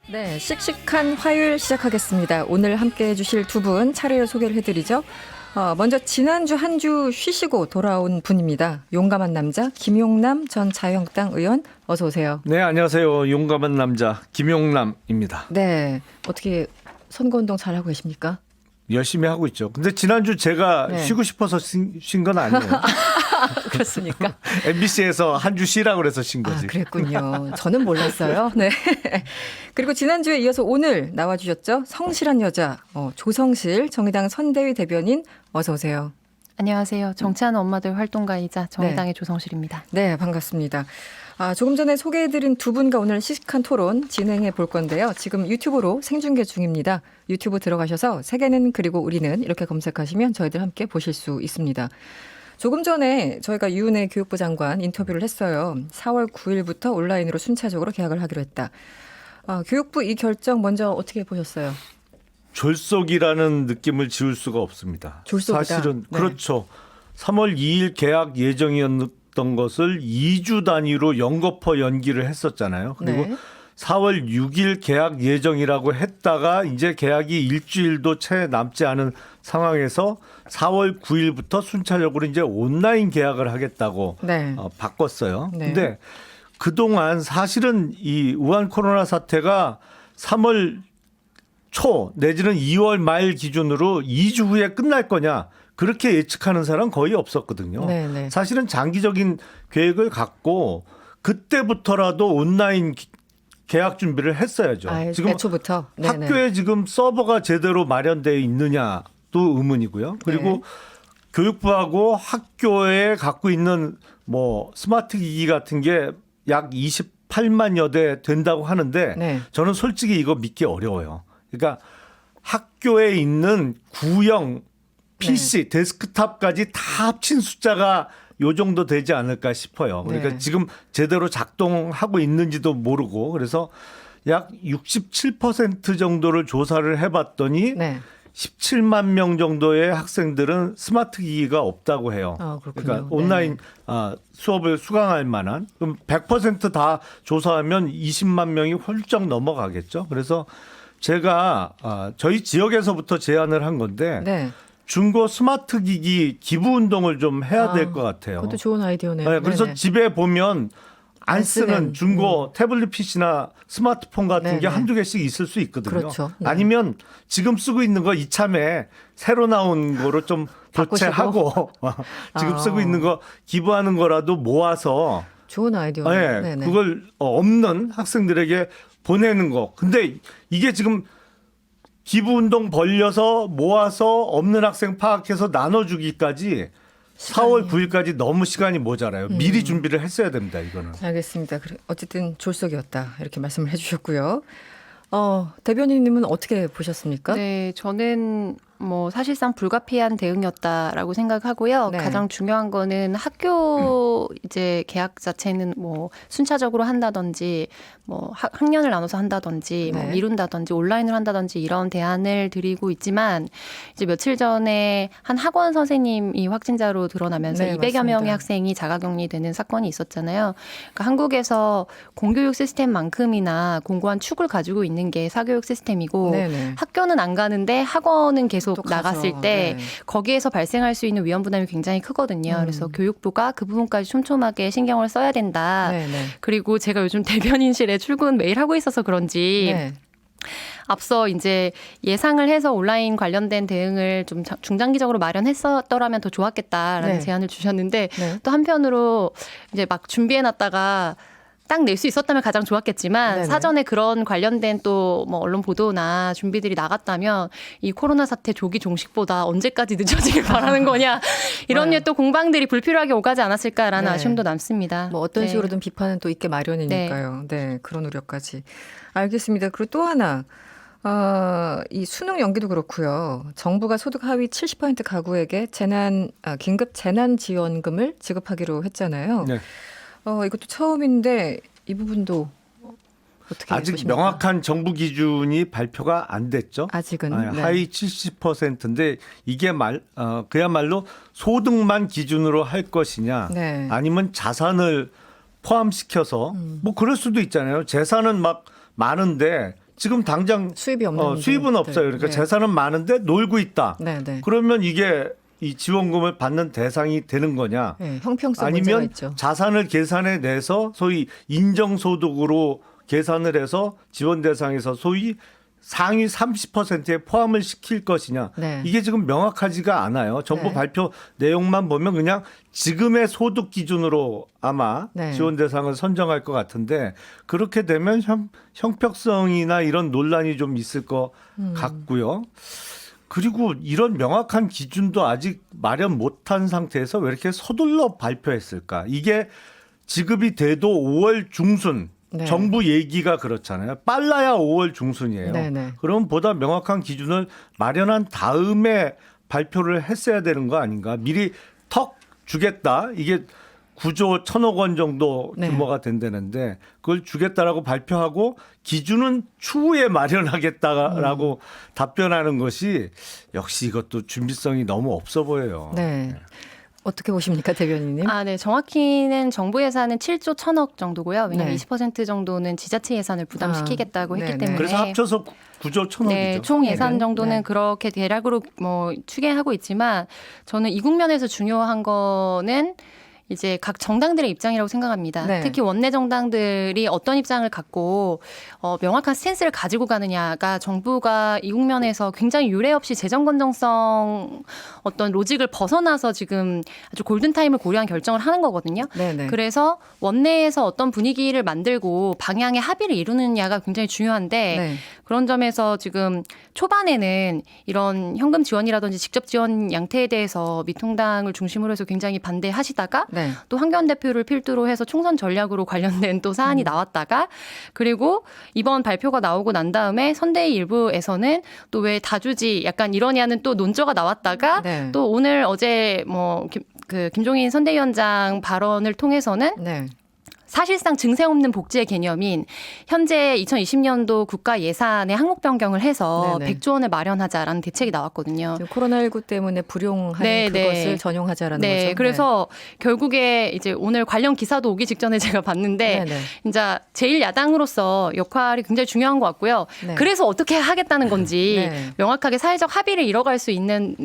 네, 씩씩한 화요일 시작하겠습니다. 오늘 함께해 주실 두 분 차례로 소개를 해드리죠. 먼저 지난주 한 주 쉬시고 돌아온 분입니다. 용감한 남자 김용남 전 자유한국당 의원 어서 오세요. 네, 안녕하세요. 용감한 남자 김용남입니다. 네, 어떻게 선거운동 잘하고 계십니까? 열심히 하고 있죠. 근데 지난주 제가 네. 쉬고 싶어서 쉰 건 아니에요. 그렇습니까? MBC에서 한 주 쉬라고 그래서 쉰 거지. 그랬군요. 저는 몰랐어요. 네. 그리고 지난주에 이어서 오늘 나와주셨죠. 성실한 여자 조성실 정의당 선대위 대변인 어서 오세요. 안녕하세요. 정치하는 엄마들 활동가이자 정의당의 조성실입니다. 네, 반갑습니다. 조금 전에 소개해드린 두 분과 오늘 씩씩한 토론 진행해 볼 건데요. 지금 유튜브로 생중계 중입니다. 유튜브 들어가셔서 세계는 그리고 우리는 이렇게 검색하시면 저희들 함께 보실 수 있습니다. 조금 전에 저희가 유은혜 교육부 장관 인터뷰를 했어요. 4월 9일부터 온라인으로 순차적으로 개학을 하기로 했다. 교육부 이 결정 먼저 어떻게 보셨어요? 졸속이라는 느낌을 지울 수가 없습니다. 졸속이다. 사실은 네. 그렇죠. 3월 2일 개학 예정이었던 것을 2주 단위로 연거푸 연기를 했었잖아요. 그리고 네. 4월 6일 개학 예정이라고 했다가 이제 개학이 일주일도 채 남지 않은 상황에서 4월 9일부터 순차적으로 이제 온라인 개학을 하겠다고 네. 바꿨어요. 네. 근데 그동안 사실은 이 우한 코로나 사태가 3월 초 내지는 2월 말 기준으로 2주 후에 끝날 거냐 그렇게 예측하는 사람 거의 없었거든요. 네, 네. 사실은 장기적인 계획을 갖고 그때부터라도 온라인 개학 준비를 했어야죠. 지금 애초부터. 네, 네. 학교에 지금 서버가 제대로 마련되어 있느냐도 의문이고요. 그리고 네. 교육부하고 학교에 갖고 있는 뭐 스마트 기기 같은 게 약 28만여 대 된다고 하는데 네. 저는 솔직히 이거 믿기 어려워요. 그러니까 학교에 있는 구형 PC, 데스크탑까지 다 합친 숫자가 요 정도 되지 않을까 싶어요. 그러니까 네. 지금 제대로 작동하고 있는지도 모르고 그래서 약 67% 정도를 조사를 해봤더니 네. 17만 명 정도의 학생들은 스마트 기기가 없다고 해요. 그렇군요. 그러니까 온라인 수업을 수강할 만한 그럼 100%다 조사하면 20만 명이 훌쩍 넘어가겠죠. 그래서 제가 저희 지역에서부터 제안을 한 건데 네. 중고 스마트 기기 기부 운동을 좀 해야 될 것 같아요. 그것도 좋은 아이디어네요. 네, 그래서 네네. 집에 보면 안 쓰는 쓰는, 중고 태블릿 PC나 스마트폰 같은 네네. 게 한두 개씩 있을 수 있거든요. 그렇죠. 네. 아니면 지금 쓰고 있는 거 이참에 새로 나온 거로 좀 바꾸시고. 교체하고 지금 쓰고 있는 거 기부하는 거라도 모아서 좋은 아이디어네요. 네, 그걸 없는 학생들에게 보내는 거. 근데 이게 지금 기부 운동 벌려서 모아서 없는 학생 파악해서 나눠주기까지 4월 9일까지 너무 시간이 모자라요. 미리 준비를 했어야 됩니다. 이거는. 알겠습니다. 어쨌든 졸속이었다 이렇게 말씀을 해주셨고요. 대변인님은 어떻게 보셨습니까? 네, 저는 뭐 사실상 불가피한 대응이었다라고 생각하고요. 네. 가장 중요한 거는 학교 이제 개학 자체는 뭐 순차적으로 한다든지 뭐 학년을 나눠서 한다든지 네. 뭐 미룬다든지 온라인으로 한다든지 이런 대안을 드리고 있지만 이제 며칠 전에 한 학원 선생님이 확진자로 드러나면서 네, 200여 명의 맞습니다. 학생이 자가격리되는 사건이 있었잖아요. 그러니까 한국에서 공교육 시스템만큼이나 공고한 축을 가지고 있는 게 사교육 시스템이고 네네. 학교는 안 가는데 학원은 계속 또 가서, 나갔을 때 네. 거기에서 발생할 수 있는 위험 부담이 굉장히 크거든요. 그래서 교육부가 그 부분까지 촘촘하게 신경을 써야 된다. 네네. 그리고 제가 요즘 대변인실에 출근 매일 하고 있어서 그런지 네. 앞서 이제 예상을 해서 온라인 관련된 대응을 좀 중장기적으로 마련했었더라면 더 좋았겠다라는 네. 제안을 주셨는데 네. 또 한편으로 이제 막 준비해놨다가 딱 낼 수 있었다면 가장 좋았겠지만 네네. 사전에 그런 관련된 또 뭐 언론 보도나 준비들이 나갔다면 이 코로나 사태 조기 종식보다 언제까지 늦어지길 바라는 거냐 이런 네. 류의 또 공방들이 불필요하게 오가지 않았을까라는 네. 아쉬움도 남습니다. 뭐 어떤 네. 식으로든 비판은 또 있게 마련이니까요. 네, 그런 우려까지. 알겠습니다. 그리고 또 하나. 이 수능 연기도 그렇고요. 정부가 소득 하위 70% 가구에게 긴급 재난지원금을 지급하기로 했잖아요. 네. 이것도 처음인데 이 부분도 어떻게 아직 보십니까? 명확한 정부 기준이 발표가 안 됐죠. 아직은 네. 하위 70%인데 이게 그야말로 소득만 기준으로 할 것이냐 네. 아니면 자산을 포함시켜서 뭐 그럴 수도 있잖아요. 재산은 막 많은데 지금 당장 수입이 없는 수입은 분들. 없어요. 그러니까 네. 재산은 많은데 놀고 있다. 네, 네. 그러면 이게 이 지원금을 받는 대상이 되는 거냐? 네, 형평성 문제가 아니면 있죠. 자산을 계산해 내서 소위 인정소득으로 계산을 해서 지원 대상에서 소위 상위 30%에 포함을 시킬 것이냐. 네. 이게 지금 명확하지가 않아요. 정부 네. 발표 내용만 보면 그냥 지금의 소득 기준으로 아마 네. 지원 대상을 선정할 것 같은데 그렇게 되면 형평성이나 이런 논란이 좀 있을 것 같고요. 그리고 이런 명확한 기준도 아직 마련 못한 상태에서 왜 이렇게 서둘러 발표했을까? 이게 지급이 돼도 5월 중순 네. 정부 얘기가 그렇잖아요. 빨라야 5월 중순이에요. 네네. 그럼 보다 명확한 기준을 마련한 다음에 발표를 했어야 되는 거 아닌가? 미리 턱 주겠다. 이게 9조 1,000억 원 정도 네. 규모가 된다는데 그걸 주겠다라고 발표하고 기준은 추후에 마련하겠다라고 답변하는 것이 역시 이것도 준비성이 너무 없어 보여요. 네. 어떻게 보십니까, 대변인님? 아, 네. 정확히는 정부 예산은 7조 1,000억 정도고요. 왜냐하면 네. 20% 정도는 지자체 예산을 부담시키겠다고 아, 했기 네네. 때문에. 그래서 합쳐서 9조 1,000억이죠. 네, 총 예산 네. 정도는 네. 그렇게 대략으로 뭐 추계하고 있지만 저는 이 국면에서 중요한 거는 이제 각 정당들의 입장이라고 생각합니다. 네. 특히 원내 정당들이 어떤 입장을 갖고 명확한 스탠스를 가지고 가느냐가 정부가 이 국면에서 굉장히 유례 없이 재정 건정성 어떤 로직을 벗어나서 지금 아주 골든타임을 고려한 결정을 하는 거거든요. 네네. 그래서 원내에서 어떤 분위기를 만들고 방향의 합의를 이루느냐가 굉장히 중요한데 네. 그런 점에서 지금 초반에는 이런 현금 지원이라든지 직접 지원 양태에 대해서 미통당을 중심으로 해서 굉장히 반대하시다가 네. 또 황교안 대표를 필두로 해서 총선 전략으로 관련된 또 사안이 나왔다가 그리고 이번 발표가 나오고 난 다음에 선대위 일부에서는 또 왜 다주지 약간 이러냐는 또 논조가 나왔다가 네. 또 오늘 어제 뭐 김종인 선대위원장 발언을 통해서는 네. 사실상 증세 없는 복지의 개념인 현재 2020년도 국가 예산의 항목 변경을 해서 네네. 100조 원을 마련하자라는 대책이 나왔거든요. 지금 코로나19 때문에 불용하는 네, 그것을 네. 전용하자라는 네, 거죠. 그래서 결국에 이제 오늘 관련 기사도 오기 직전에 제가 봤는데 네네. 이제 제일 야당으로서 역할이 굉장히 중요한 것 같고요. 네. 그래서 어떻게 하겠다는 건지 네. 명확하게 사회적 합의를 이뤄갈 수 있는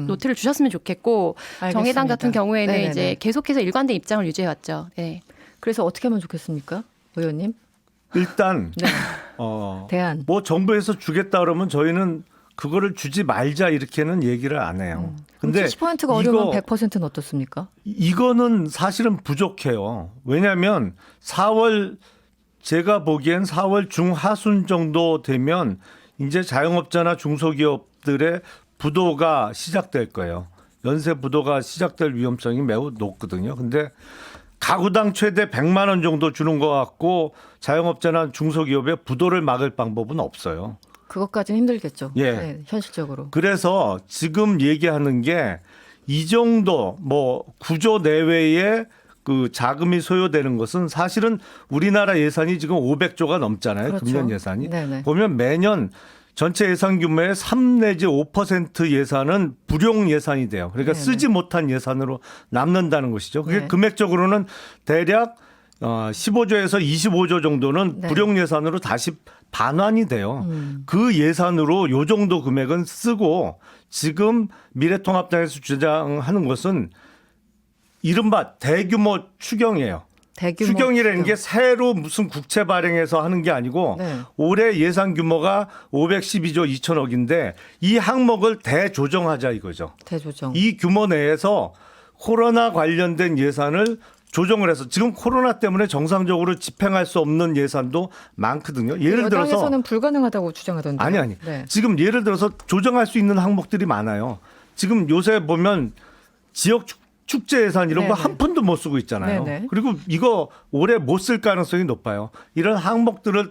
노트를 주셨으면 좋겠고 알겠습니다. 정의당 같은 경우에는 네네네. 이제 계속해서 일관된 입장을 유지해왔죠. 네. 그래서 어떻게 하면 좋겠습니까, 의원님? 일단 네. 대안. 뭐 정부에서 주겠다 그러면 저희는 그거를 주지 말자 이렇게는 얘기를 안 해요. 근데 70%가 어려우면 100%는 어떻습니까? 이거는 사실은 부족해요. 왜냐하면 4월 제가 보기엔 4월 중하순 정도 되면 이제 자영업자나 중소기업들의 부도가 시작될 거예요. 연쇄 부도가 시작될 위험성이 매우 높거든요. 근데 가구당 최대 100만 원 정도 주는 것 같고 자영업자나 중소기업의 부도를 막을 방법은 없어요. 그것까지는 힘들겠죠. 예. 네, 현실적으로. 그래서 지금 얘기하는 게 이 정도 뭐 9조 내외의 그 자금이 소요되는 것은 사실은 우리나라 예산이 지금 500조가 넘잖아요. 그렇죠. 금년 예산이. 네네. 보면 매년 전체 예산 규모의 3 내지 5% 예산은 불용 예산이 돼요. 그러니까 네네. 쓰지 못한 예산으로 남는다는 것이죠. 그게 네. 금액적으로는 대략 15조에서 25조 정도는 네. 불용 예산으로 다시 반환이 돼요. 그 예산으로 요 정도 금액은 쓰고 지금 미래통합당에서 주장하는 것은 이른바 대규모 추경이에요. 대규모 추경이라는 추경. 게 새로 무슨 국채 발행해서 하는 게 아니고 네. 올해 예산 규모가 512조 2천억인데 이 항목을 대조정하자 이거죠. 대조정. 이 규모 내에서 코로나 관련된 예산을 조정을 해서 지금 코로나 때문에 정상적으로 집행할 수 없는 예산도 많거든요. 예를 들어서 여당에서는 불가능하다고 주장하던데. 아니 네. 지금 예를 들어서 조정할 수 있는 항목들이 많아요. 지금 요새 보면 지역 축제 예산 이런 거 네네. 한 푼도 못 쓰고 있잖아요. 네네. 그리고 이거 올해 못 쓸 가능성이 높아요. 이런 항목들을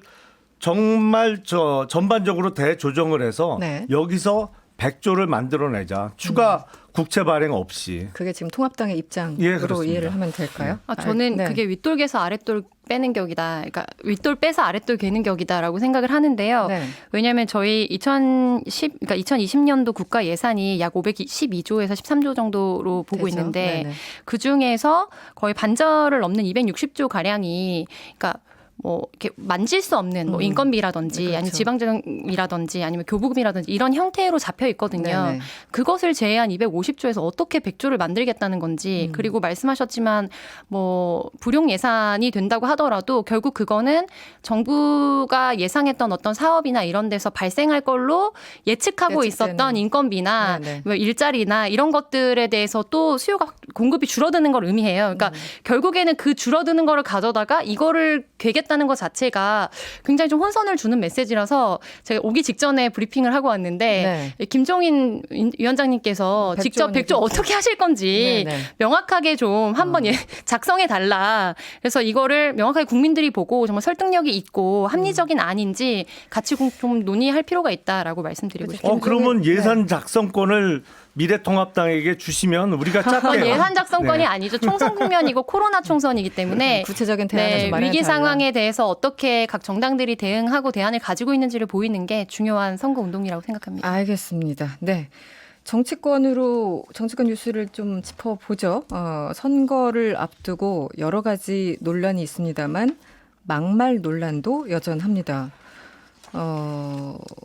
정말 전반적으로 대조정을 해서 네. 여기서 100조를 만들어내자. 추가 국채 발행 없이. 그게 지금 통합당의 입장으로 예, 그렇습니다. 이해를 하면 될까요? 저는 네. 그게 윗돌 개서 아랫돌 빼는 격이다. 그러니까 윗돌 빼서 아랫돌 개는 격이다라고 생각을 하는데요. 네. 왜냐하면 저희 2020년도 국가 예산이 약 512조에서 13조 정도로 보고 되죠. 있는데 네네. 그 중에서 거의 반절을 넘는 260조 가량이 그러니까 뭐 이렇게 만질 수 없는 뭐 인건비라든지 그렇죠. 아니면 지방정이라든지 아니면 교부금이라든지 이런 형태로 잡혀 있거든요. 네네. 그것을 제한 250조에서 어떻게 100조를 만들겠다는 건지 그리고 말씀하셨지만 뭐 불용 예산이 된다고 하더라도 결국 그거는 정부가 예상했던 어떤 사업이나 이런 데서 발생할 걸로 예측하고 예측되는. 있었던 인건비나 네네. 뭐 일자리나 이런 것들에 대해서 또 수요가 공급이 줄어드는 걸 의미해요. 그러니까 결국에는 그 줄어드는 거를 가져다가 이거를 되겠다는 것 자체가 굉장히 좀 혼선을 주는 메시지라서 제가 오기 직전에 브리핑을 하고 왔는데 김종인 위원장님께서 100조 직접 100조 어떻게 하실 건지 네네. 명확하게 좀 한번 작성해 달라. 그래서 이거를 명확하게 국민들이 보고 정말 설득력이 있고 합리적인 안인지 같이 좀 논의할 필요가 있다라고 말씀드리고 싶습니다. 그러면 예산 작성권을 미래통합당에게 주시면 우리가 짰대요. 예산 작성권이 네. 아니죠. 총선 국면이고 코로나 총선이기 때문에 구체적인 대안을 좀 마련해 위기 달라. 상황에 대해서 어떻게 각 정당들이 대응하고 대안을 가지고 있는지를 보이는 게 중요한 선거 운동이라고 생각합니다. 알겠습니다. 네. 정치권 뉴스를 좀 짚어보죠. 선거를 앞두고 여러 가지 논란이 있습니다만 막말 논란도 여전합니다.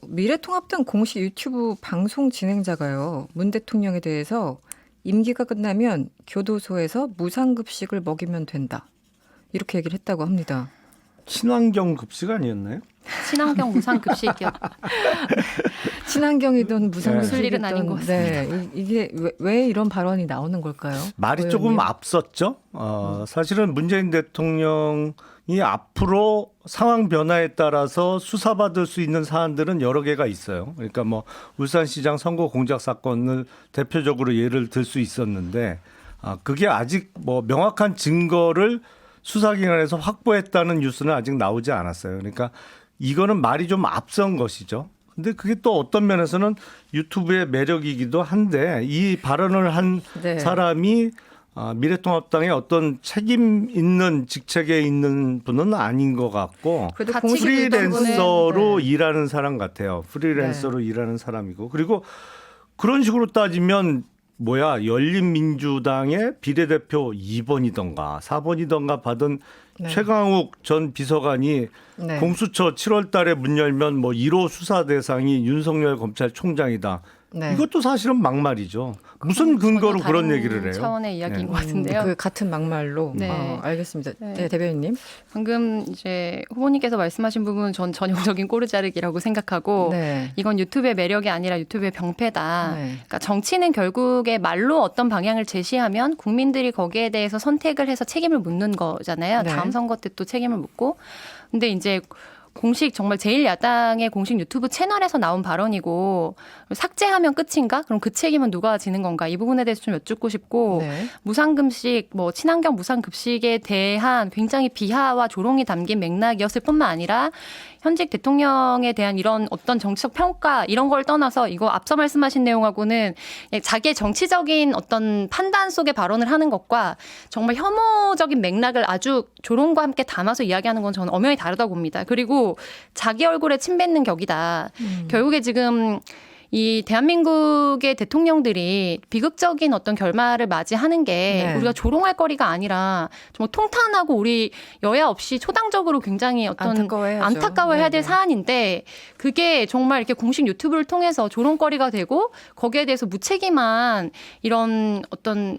미래통합당 공식 유튜브 방송 진행자가요. 문 대통령에 대해서 임기가 끝나면 교도소에서 무상급식을 먹이면 된다. 이렇게 얘기를 했다고 합니다. 친환경 급식 아니었나요? 친환경 무상급식이요. 친환경이든 무슨 무상급식이든 일은 아닌 것 같습니다. 네, 이게 왜 이런 발언이 나오는 걸까요? 말이 의원님? 조금 앞섰죠. 사실은 문재인 대통령이 앞으로 상황 변화에 따라서 수사받을 수 있는 사안들은 여러 개가 있어요. 그러니까 뭐 울산시장 선거 공작 사건을 대표적으로 예를 들 수 있었는데 그게 아직 뭐 명확한 증거를 수사기관에서 확보했다는 뉴스는 아직 나오지 않았어요. 그러니까 이거는 말이 좀 앞선 것이죠. 근데 그게 또 어떤 면에서는 유튜브의 매력이기도 한데 이 발언을 한 네. 사람이 미래통합당의 어떤 책임 있는 직책에 있는 분은 아닌 것 같고 그래도 같이 공식 프리랜서로 네. 일하는 사람 같아요. 프리랜서로 일하는 사람이고 그리고 그런 식으로 따지면 열린민주당의 비례대표 2번이던가 4번이던가 받은 네. 최강욱 전 비서관이 네. 공수처 7월 달에 문 열면 1호 수사 대상이 윤석열 검찰총장이다. 네. 이것도 사실은 막말이죠. 무슨 근거로 전혀 그런 다른 얘기를 해요? 차원의 이야기인 네. 것 같은데요. 그 같은 막말로. 네. 알겠습니다. 네. 네, 대변인님. 방금 이제 후보님께서 말씀하신 부분은 전 전형적인 꼬르자르기라고 생각하고 네. 이건 유튜브의 매력이 아니라 유튜브의 병폐다. 네. 그러니까 정치는 결국에 말로 어떤 방향을 제시하면 국민들이 거기에 대해서 선택을 해서 책임을 묻는 거잖아요. 네. 다음 선거 때 또 책임을 묻고. 근데 이제 공식 정말 제1야당의 공식 유튜브 채널에서 나온 발언이고 삭제하면 끝인가? 그럼 그 책임은 누가 지는 건가? 이 부분에 대해서 좀 여쭙고 싶고 네. 무상급식, 친환경 무상급식에 대한 굉장히 비하와 조롱이 담긴 맥락이었을 뿐만 아니라 현직 대통령에 대한 이런 어떤 정치적 평가 이런 걸 떠나서 이거 앞서 말씀하신 내용하고는 자기의 정치적인 어떤 판단 속에 발언을 하는 것과 정말 혐오적인 맥락을 아주 조롱과 함께 담아서 이야기하는 건 저는 엄연히 다르다고 봅니다. 그리고 자기 얼굴에 침 뱉는 격이다. 결국에 지금 이 대한민국의 대통령들이 비극적인 어떤 결말을 맞이하는 게 네. 우리가 조롱할 거리가 아니라 정말 통탄하고 우리 여야 없이 초당적으로 굉장히 어떤 안타까워해야 될 사안인데 그게 정말 이렇게 공식 유튜브를 통해서 조롱거리가 되고 거기에 대해서 무책임한 이런 어떤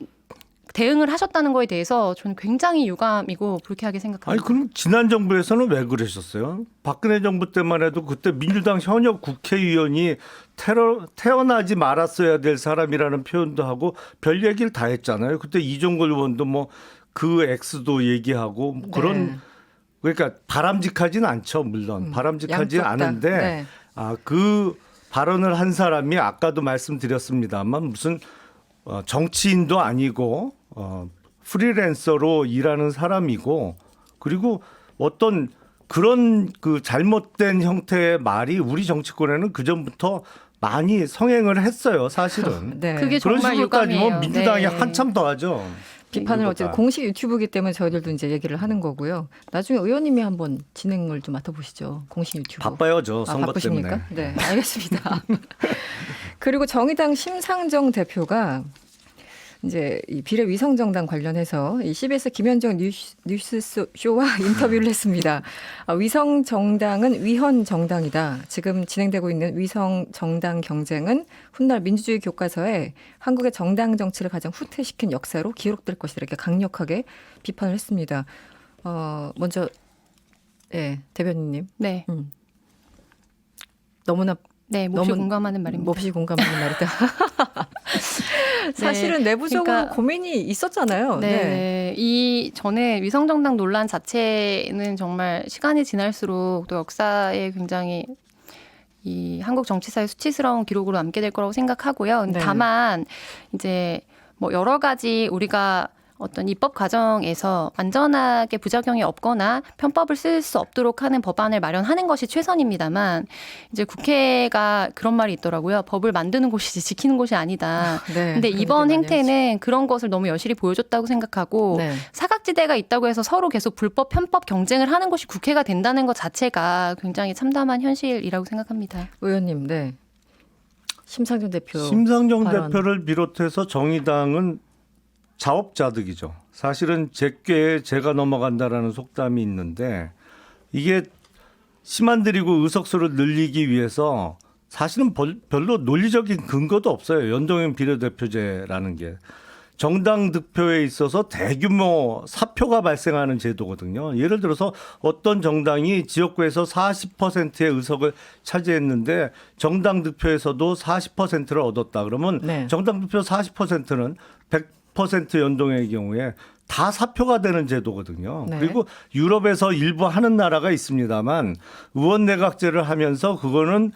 대응을 하셨다는 거에 대해서 저는 굉장히 유감이고 불쾌하게 생각합니다. 아니 그럼 지난 정부에서는 왜 그러셨어요? 박근혜 정부 때만 해도 그때 민주당 현역 국회의원이 태어나지 말았어야 될 사람이라는 표현도 하고 별 얘기를 다 했잖아요. 그때 이종걸 의원도 그 X도 얘기하고 그런 네. 그러니까 바람직하진 않죠. 물론 바람직하지 양쪽 다. 않은데 네. 그 발언을 한 사람이 아까도 말씀드렸습니다만 무슨 정치인도 아니고 프리랜서로 일하는 사람이고 그리고 어떤 그런 그 잘못된 형태의 말이 우리 정치권에는 그 전부터 많이 성행을 했어요. 사실은. 네. 그게 그런 정말 식으로 따지면 유감이에요. 민주당이 네. 한참 더 하죠. 비판을 어쨌든 공식 유튜브이기 때문에 저희들도 이제 얘기를 하는 거고요. 나중에 의원님이 한번 진행을 좀 맡아보시죠. 공식 유튜브. 바빠요, 저 선거 바쁘십니까? 때문에. 네, 알겠습니다. 그리고 정의당 심상정 대표가 이제 이 비례 위성 정당 관련해서 이 CBS 김현정 뉴스 쇼와 인터뷰를 했습니다. 위성 정당은 위헌 정당이다. 지금 진행되고 있는 위성 정당 경쟁은 훗날 민주주의 교과서에 한국의 정당 정치를 가장 후퇴시킨 역사로 기록될 것이다. 이렇게 강력하게 비판을 했습니다. 먼저 대변인님. 네. 너무나 네, 몹시 공감하는 말입니다. 몹시 공감하는 말이다. 사실은 내부적으로 그러니까, 고민이 있었잖아요. 네. 이 전에 위성정당 논란 자체는 정말 시간이 지날수록 또 역사에 굉장히 이 한국 정치사의 수치스러운 기록으로 남게 될 거라고 생각하고요. 네. 다만 이제 뭐 여러 가지 우리가 어떤 입법 과정에서 완전하게 부작용이 없거나 편법을 쓸 수 없도록 하는 법안을 마련하는 것이 최선입니다만 이제 국회가 그런 말이 있더라고요. 법을 만드는 곳이지 지키는 곳이 아니다. 네, 근데 그런 이번 얘기 많이 행태는 그런 것을 너무 여실히 보여줬다고 생각하고 네. 사각지대가 있다고 해서 서로 계속 불법 편법 경쟁을 하는 것이 국회가 된다는 것 자체가 굉장히 참담한 현실이라고 생각합니다. 의원님, 네. 심상정 대표. 심상정 발언. 대표를 비롯해서 정의당은 자업자득이죠. 사실은 제꾀에 제가 넘어간다라는 속담이 있는데 이게 심한 들이고 의석수를 늘리기 위해서 사실은 별로 논리적인 근거도 없어요. 연동형 비례대표제라는 게. 정당 득표에 있어서 대규모 사표가 발생하는 제도거든요. 예를 들어서 어떤 정당이 지역구에서 40%의 의석을 차지했는데 정당 득표에서도 40%를 얻었다. 그러면 네. 정당 득표 40%는 100% 연동의 경우에 다 사표가 되는 제도거든요. 네. 그리고 유럽에서 일부 하는 나라가 있습니다만 의원내각제를 하면서 그거는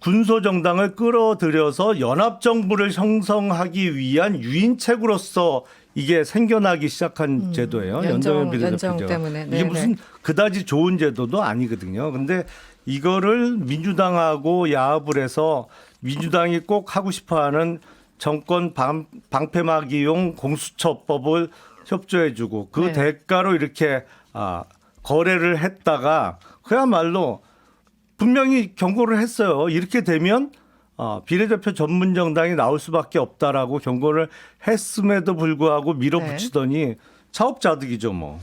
군소정당을 끌어들여서 연합정부를 형성하기 위한 유인책으로서 이게 생겨나기 시작한 제도예요. 연동형 비례대표제가. 연정 때문에. 이게 네, 무슨 그다지 좋은 제도도 아니거든요. 근데 이거를 민주당하고 야합을 해서 민주당이 꼭 하고 싶어하는 정권 방패막이용 공수처법을 협조해주고 그 네. 대가로 이렇게 거래를 했다가 그야말로 분명히 경고를 했어요. 이렇게 되면 비례대표 전문 정당이 나올 수밖에 없다라고 경고를 했음에도 불구하고 밀어붙이더니 자업자득이죠, 뭐.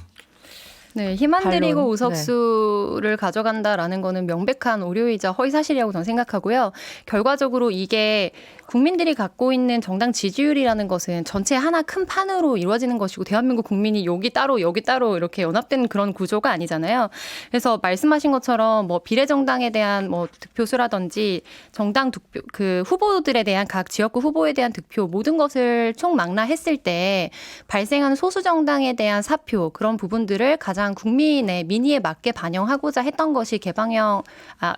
네, 힘 안 들이고 반론. 의석수를 가져간다라는 거는 명백한 오류이자 허위사실이라고 저는 생각하고요. 결과적으로 이게 국민들이 갖고 있는 정당 지지율이라는 것은 전체 하나 큰 판으로 이루어지는 것이고 대한민국 국민이 여기 따로 이렇게 연합된 그런 구조가 아니잖아요. 그래서 말씀하신 것처럼 뭐 비례정당에 대한 뭐 득표수라든지 정당 득표 그 후보들에 대한 각 지역구 후보에 대한 득표 모든 것을 총망라했을 때 발생하는 소수 정당에 대한 사표 그런 부분들을 가장 국민의 민의에 맞게 반영하고자 했던 것이 개방형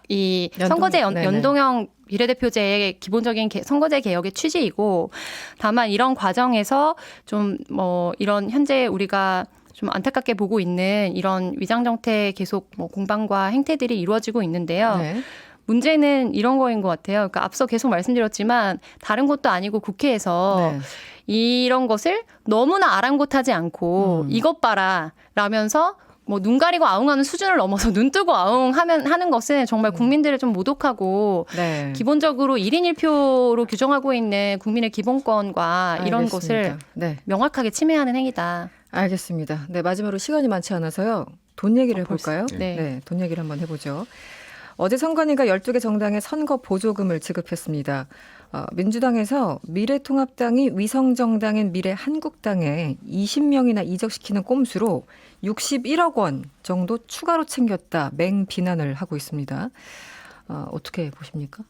이 선거제 네네. 연동형 비례대표제의 기본적인 선거제 개혁의 취지이고 다만 이런 과정에서 좀 뭐 이런 현재 우리가 좀 안타깝게 보고 있는 이런 위장정태 계속 뭐 공방과 행태들이 이루어지고 있는데요. 네. 문제는 이런 거인 것 같아요. 그러니까 앞서 계속 말씀드렸지만 다른 것도 아니고 국회에서 네. 이런 것을 너무나 아랑곳하지 않고 이것 봐라 라면서 뭐 눈 가리고 아웅하는 수준을 넘어서 눈 뜨고 하는 것은 정말 국민들을 좀 모독하고 네. 기본적으로 1인 1표로 규정하고 있는 국민의 기본권과 이런 알겠습니다. 것을 네. 명확하게 침해하는 행위다. 알겠습니다. 네, 마지막으로 시간이 많지 않아서요. 돈 얘기를 해볼까요? 네. 돈 얘기를 한번 해보죠. 어제 선관위가 12개 정당에 선거 보조금을 지급했습니다. 민주당에서 미래통합당이 위성정당인 미래한국당에 20명이나 이적시키는 꼼수로 61억 원 정도 추가로 챙겼다. 맹비난을 하고 있습니다. 어떻게 보십니까?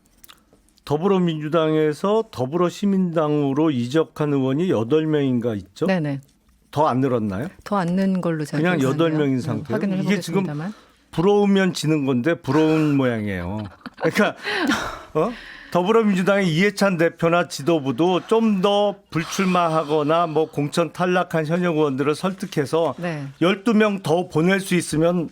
더불어민주당에서 더불어시민당으로 이적한 의원이 8명인가 있죠? 네네. 더 안 늘었나요? 더 안 는 걸로 제가 그냥 기억하네요. 8명인 상태예요. 확인을 이게 지금 해보겠습니다만. 부러우면 지는 건데 부러운 모양이에요. 그러니까 더불어민주당의 이해찬 대표나 지도부도 좀 더 불출마하거나 뭐 공천 탈락한 현역 의원들을 설득해서 네. 12명 더 보낼 수 있으면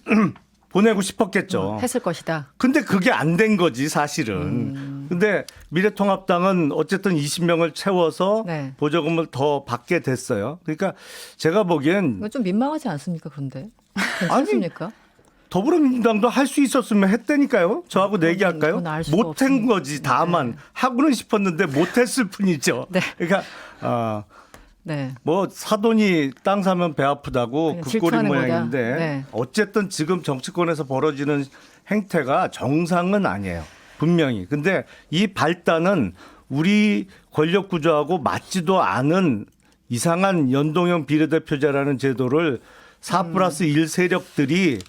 보내고 싶었겠죠. 했을 것이다. 근데 그게 안 된 거지 사실은. 근데 미래통합당은 어쨌든 20명을 채워서 네. 보조금을 더 받게 됐어요. 그러니까 제가 보기엔 이거 좀 민망하지 않습니까? 그런데 괜찮습니까? 더불어민주당도 할 수 있었으면 했다니까요. 저하고 내기할까요? 그건 알 수가 못한 없으니까. 거지 다만 하고는 싶었는데 못했을 뿐이죠. 네. 그러니까 네. 뭐 사돈이 땅 사면 배 아프다고 그냥 그 꼴이 질투하는 거다. 모양인데 네. 어쨌든 지금 정치권에서 벌어지는 행태가 정상은 아니에요. 분명히. 근데 이 발단은 우리 권력 구조하고 맞지도 않은 이상한 연동형 비례대표제라는 제도를 4+1 세력들이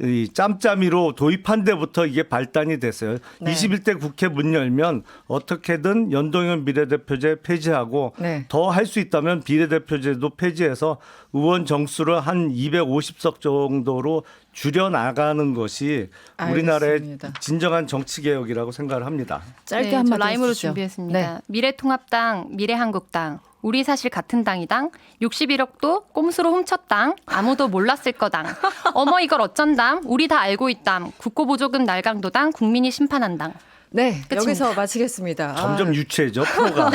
이 짬짬이로 도입한 데부터 이게 발단이 됐어요. 네. 21대 국회 문 열면 어떻게든 연동형 비례대표제 폐지하고 네. 더 할 수 있다면 비례대표제도 폐지해서 의원 정수를 한 250석 정도로 줄여나가는 것이 우리나라의 알겠습니다. 진정한 정치개혁이라고 생각을 합니다. 짧게 네, 한마디 저 라임으로 해주시죠. 준비했습니다. 네. 미래통합당, 미래한국당, 우리 사실 같은 당이당, 61억도 꼼수로 훔쳤당, 아무도 몰랐을 거당, 어머 이걸 어쩐담, 우리 다 알고 있담, 국고보조금 날강도당, 국민이 심판한당. 네, 끝입니다. 여기서 마치겠습니다. 점점 유치해져 프로가.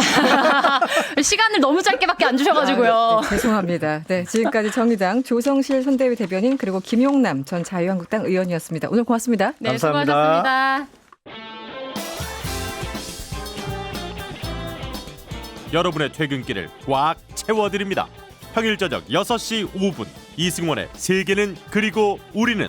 시간을 너무 짧게밖에 안 주셔가지고요. 네, 죄송합니다. 네, 지금까지 정의당 조성실 선대위 대변인 그리고 김용남 전 자유한국당 의원이었습니다. 오늘 고맙습니다. 네, 감사합니다. 수고하셨습니다. 여러분의 퇴근길을 꽉 채워드립니다. 평일 저녁 6시 5분 이승원의 세계는 그리고 우리는